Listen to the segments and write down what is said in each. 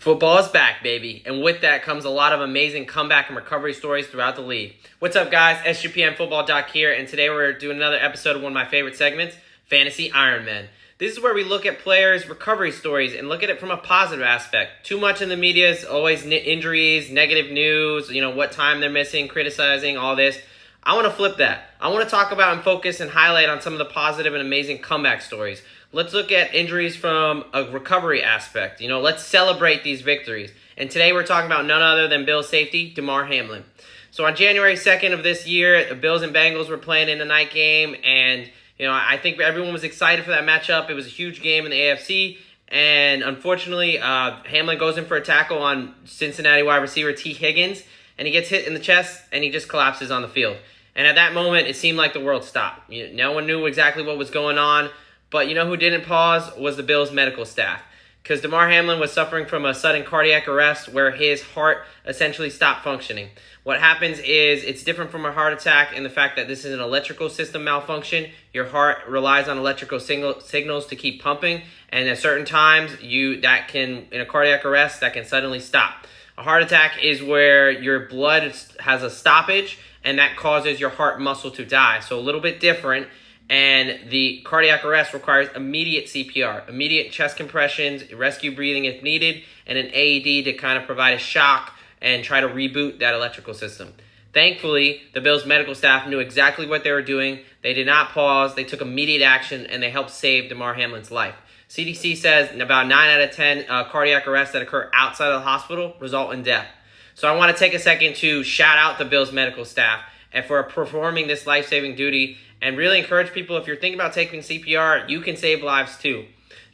Football is back, baby, and with that comes a lot of amazing comeback and recovery stories throughout the league. What's up, guys? SGPN Football Doc here, and today we're doing another episode of one of my favorite segments, Fantasy Iron Man. This is where we look at players' recovery stories and look at it from a positive aspect. Too much in the media is always injuries, negative news, what time they're missing, criticizing, all this. I want to flip that. I want to talk about and focus and highlight on some of the positive and amazing comeback stories. Let's look at injuries from a recovery aspect. Let's celebrate these victories. And today we're talking about none other than Bills safety, Damar Hamlin. So on January 2nd of this year, the Bills and Bengals were playing in the night game. And, I think everyone was excited for that matchup. It was a huge game in the AFC. And unfortunately, Hamlin goes in for a tackle on Cincinnati wide receiver T. Higgins. And he gets hit in the chest and he just collapses on the field. And at that moment, it seemed like the world stopped. No one knew exactly what was going on. But who didn't pause was the Bills' medical staff. Because Damar Hamlin was suffering from a sudden cardiac arrest where his heart essentially stopped functioning. What happens is it's different from a heart attack in the fact that this is an electrical system malfunction. Your heart relies on electrical signals to keep pumping. And at certain times, in a cardiac arrest, that can suddenly stop. A heart attack is where your blood has a stoppage and that causes your heart muscle to die. So a little bit different. And the cardiac arrest requires immediate CPR, immediate chest compressions, rescue breathing if needed, and an AED to kind of provide a shock and try to reboot that electrical system. Thankfully, the Bills medical staff knew exactly what they were doing. They did not pause. They took immediate action, and they helped save Damar Hamlin's life. CDC says about 9 out of 10 cardiac arrests that occur outside of the hospital result in death. So I want to take a second to shout out the Bills medical staff and for performing this life-saving duty and really encourage people, if you're thinking about taking CPR, you can save lives too.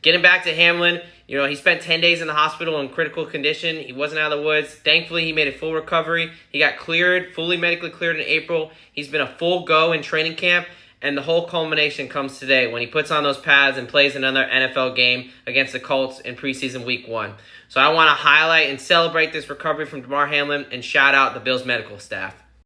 Getting back to Hamlin, he spent 10 days in the hospital in critical condition. He wasn't out of the woods. Thankfully, he made a full recovery. He got cleared, fully medically cleared in April. He's been a full go in training camp. And the whole culmination comes today when he puts on those pads and plays another NFL game against the Colts in preseason week 1. So I want to highlight and celebrate this recovery from Damar Hamlin and shout out the Bills medical staff.